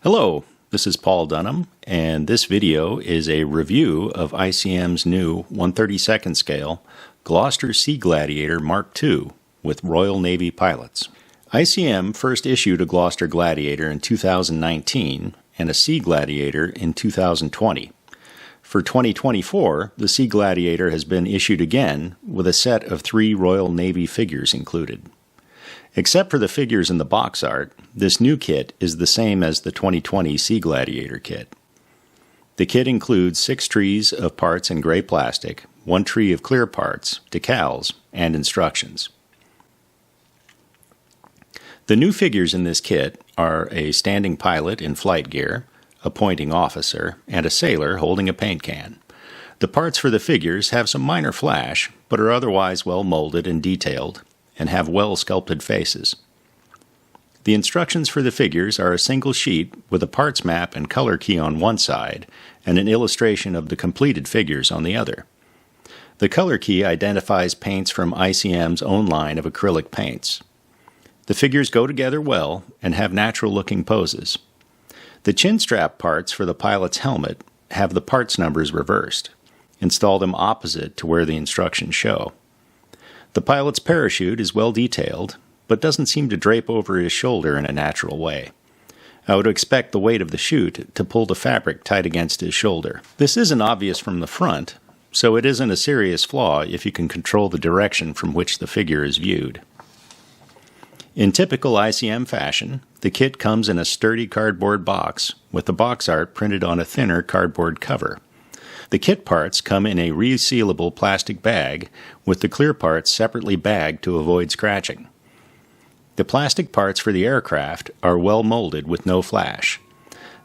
Hello, this is Paul Dunham, and this video is a review of ICM's new 1/32 scale Gloster Sea Gladiator Mk.II with Royal Navy pilots. ICM first issued a Gloster Gladiator in 2019 and a Sea Gladiator in 2020. For 2024, the Sea Gladiator has been issued again with a set of 3 Royal Navy figures included. Except for the figures in the box art, this new kit is the same as the 2020 Sea Gladiator kit. The kit includes 6 trees of parts in gray plastic, 1 tree of clear parts, decals, and instructions. The new figures in this kit are a standing pilot in flight gear, a pointing officer, and a sailor holding a paint can. The parts for the figures have some minor flash, but are otherwise well molded and detailed, and have well-sculpted faces. The instructions for the figures are a single sheet with a parts map and color key on one side and an illustration of the completed figures on the other. The color key identifies paints from ICM's own line of acrylic paints. The figures go together well and have natural-looking poses. The chin strap parts for the pilot's helmet have the parts numbers reversed. Install them opposite to where the instructions show. The pilot's parachute is well detailed, but doesn't seem to drape over his shoulder in a natural way. I would expect the weight of the chute to pull the fabric tight against his shoulder. This isn't obvious from the front, so it isn't a serious flaw if you can control the direction from which the figure is viewed. In typical ICM fashion, the kit comes in a sturdy cardboard box with the box art printed on a thinner cardboard cover. The kit parts come in a resealable plastic bag with the clear parts separately bagged to avoid scratching. The plastic parts for the aircraft are well molded with no flash.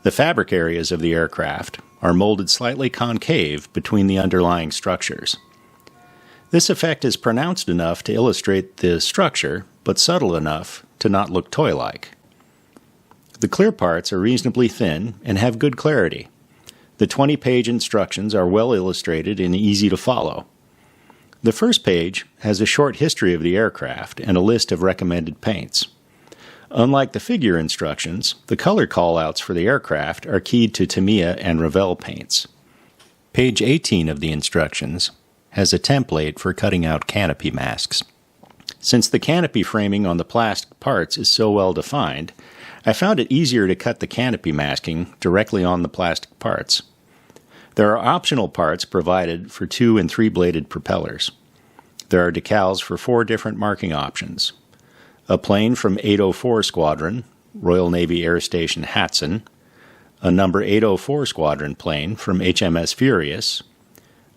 The fabric areas of the aircraft are molded slightly concave between the underlying structures. This effect is pronounced enough to illustrate the structure, but subtle enough to not look toy-like. The clear parts are reasonably thin and have good clarity. The 20-page instructions are well illustrated and easy to follow. The first page has a short history of the aircraft and a list of recommended paints. Unlike the figure instructions, the color callouts for the aircraft are keyed to Tamiya and Revell paints. Page 18 of the instructions has a template for cutting out canopy masks. Since the canopy framing on the plastic parts is so well defined, I found it easier to cut the canopy masking directly on the plastic parts. There are optional parts provided for 2- and 3-bladed propellers. There are decals for 4 different marking options: a plane from 804 Squadron, Royal Navy Air Station Hatson, a number 804 Squadron plane from HMS Furious,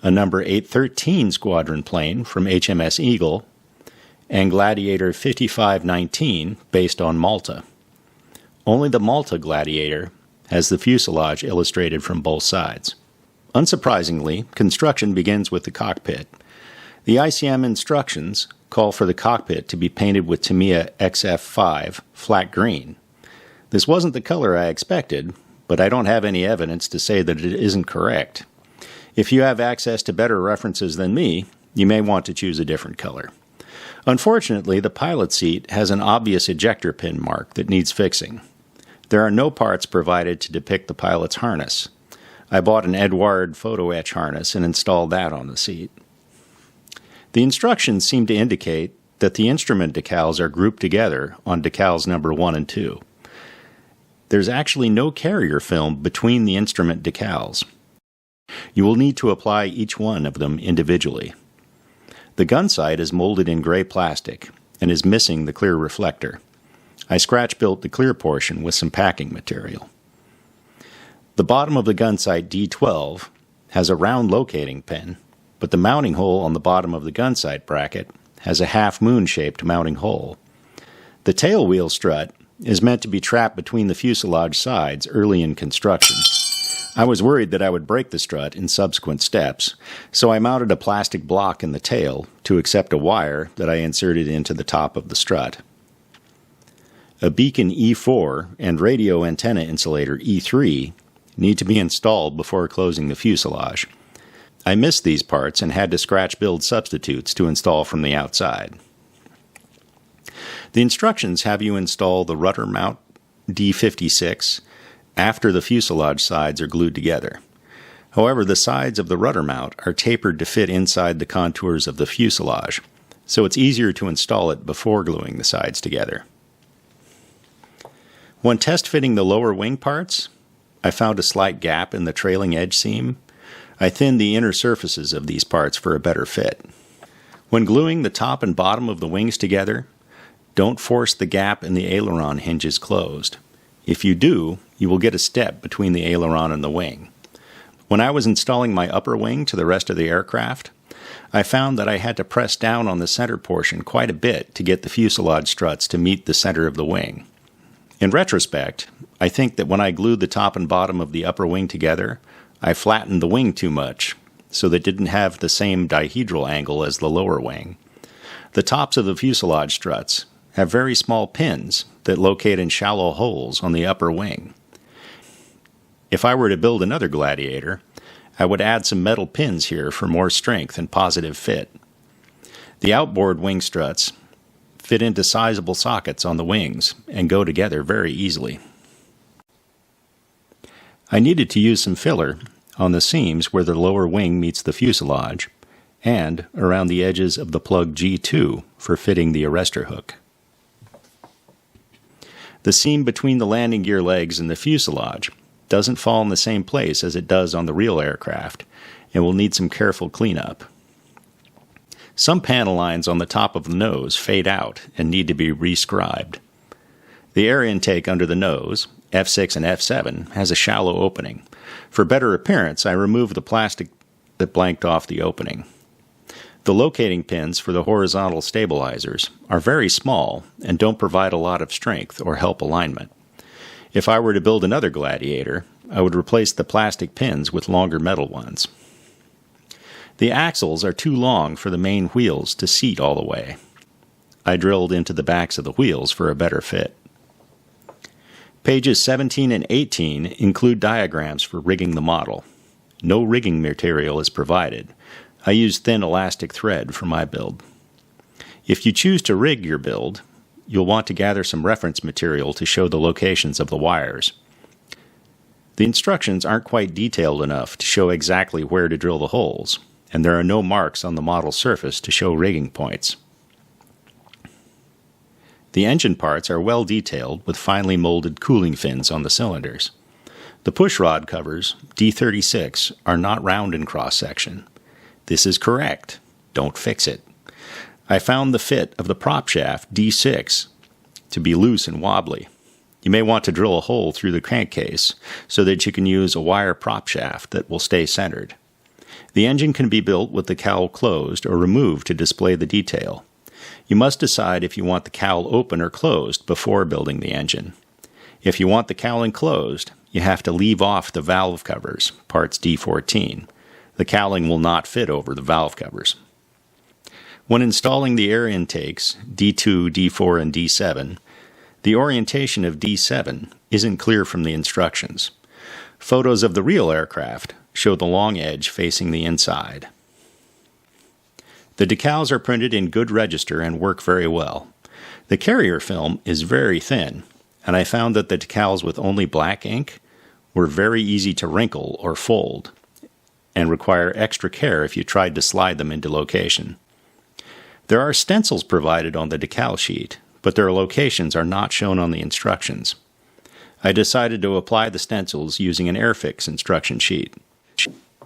a number 813 Squadron plane from HMS Eagle, and Gladiator 5519 based on Malta. Only the Malta Gladiator has the fuselage illustrated from both sides. Unsurprisingly, construction begins with the cockpit. The ICM instructions call for the cockpit to be painted with Tamiya XF5 flat green. This wasn't the color I expected, but I don't have any evidence to say that it isn't correct. If you have access to better references than me, you may want to choose a different color. Unfortunately, the pilot seat has an obvious ejector pin mark that needs fixing. There are no parts provided to depict the pilot's harness. I bought an Edouard photo etch harness and installed that on the seat. The instructions seem to indicate that the instrument decals are grouped together on decals number 1 and 2. There's actually no carrier film between the instrument decals. You will need to apply each one of them individually. The gun sight is molded in gray plastic and is missing the clear reflector. I scratch-built the clear portion with some packing material. The bottom of the gun sight D12 has a round locating pin, but the mounting hole on the bottom of the gun sight bracket has a half-moon-shaped mounting hole. The tail wheel strut is meant to be trapped between the fuselage sides early in construction. I was worried that I would break the strut in subsequent steps, so I mounted a plastic block in the tail to accept a wire that I inserted into the top of the strut. A beacon E4 and radio antenna insulator E3 need to be installed before closing the fuselage. I missed these parts and had to scratch build substitutes to install from the outside. The instructions have you install the rudder mount D56 after the fuselage sides are glued together. However, the sides of the rudder mount are tapered to fit inside the contours of the fuselage, so it's easier to install it before gluing the sides together. When test fitting the lower wing parts, I found a slight gap in the trailing edge seam. I thinned the inner surfaces of these parts for a better fit. When gluing the top and bottom of the wings together, don't force the gap in the aileron hinges closed. If you do, you will get a step between the aileron and the wing. When I was installing my upper wing to the rest of the aircraft, I found that I had to press down on the center portion quite a bit to get the fuselage struts to meet the center of the wing. In retrospect, I think that when I glued the top and bottom of the upper wing together, I flattened the wing too much, so that it didn't have the same dihedral angle as the lower wing. The tops of the fuselage struts have very small pins that locate in shallow holes on the upper wing. If I were to build another Gladiator, I would add some metal pins here for more strength and positive fit. The outboard wing struts fit into sizable sockets on the wings and go together very easily. I needed to use some filler on the seams where the lower wing meets the fuselage and around the edges of the plug G2 for fitting the arrestor hook. The seam between the landing gear legs and the fuselage doesn't fall in the same place as it does on the real aircraft and will need some careful cleanup. Some panel lines on the top of the nose fade out and need to be rescribed. The air intake under the nose, F6 and F7, has a shallow opening. For better appearance, I removed the plastic that blanked off the opening. The locating pins for the horizontal stabilizers are very small and don't provide a lot of strength or help alignment. If I were to build another Gladiator, I would replace the plastic pins with longer metal ones. The axles are too long for the main wheels to seat all the way. I drilled into the backs of the wheels for a better fit. Pages 17 and 18 include diagrams for rigging the model. No rigging material is provided. I used thin elastic thread for my build. If you choose to rig your build, you'll want to gather some reference material to show the locations of the wires. The instructions aren't quite detailed enough to show exactly where to drill the holes, and there are no marks on the model surface to show rigging points. The engine parts are well detailed with finely molded cooling fins on the cylinders. The pushrod covers, D36, are not round in cross-section. This is correct. Don't fix it. I found the fit of the prop shaft, D6, to be loose and wobbly. You may want to drill a hole through the crankcase so that you can use a wire prop shaft that will stay centered. The engine can be built with the cowl closed or removed to display the detail. You must decide if you want the cowl open or closed before building the engine. If you want the cowling closed, you have to leave off the valve covers, parts D14. The cowling will not fit over the valve covers. When installing the air intakes, D2, D4, and D7, the orientation of D7 isn't clear from the instructions. Photos of the real aircraft show the long edge facing the inside. The decals are printed in good register and work very well. The carrier film is very thin, and I found that the decals with only black ink were very easy to wrinkle or fold, and require extra care if you tried to slide them into location. There are stencils provided on the decal sheet, but their locations are not shown on the instructions. I decided to apply the stencils using an Airfix instruction sheet.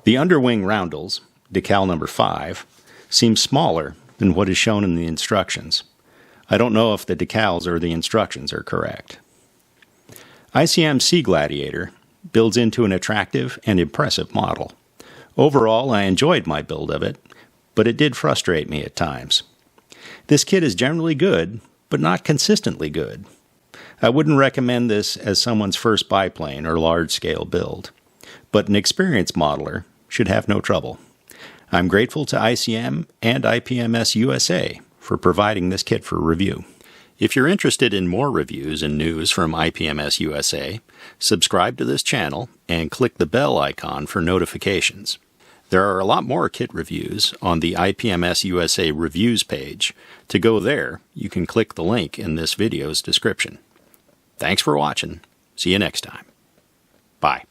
The underwing roundels, decal number 5, seem smaller than what is shown in the instructions. I don't know if the decals or the instructions are correct. ICM Sea Gladiator builds into an attractive and impressive model. Overall, I enjoyed my build of it, but it did frustrate me at times. This kit is generally good, but not consistently good. I wouldn't recommend this as someone's first biplane or large-scale build, but an experienced modeler should have no trouble. I'm grateful to ICM and IPMS USA for providing this kit for review. If you're interested in more reviews and news from IPMS USA, subscribe to this channel and click the bell icon for notifications. There are a lot more kit reviews on the IPMS USA Reviews page. To go there, you can click the link in this video's description. Thanks for watching. See you next time. Bye.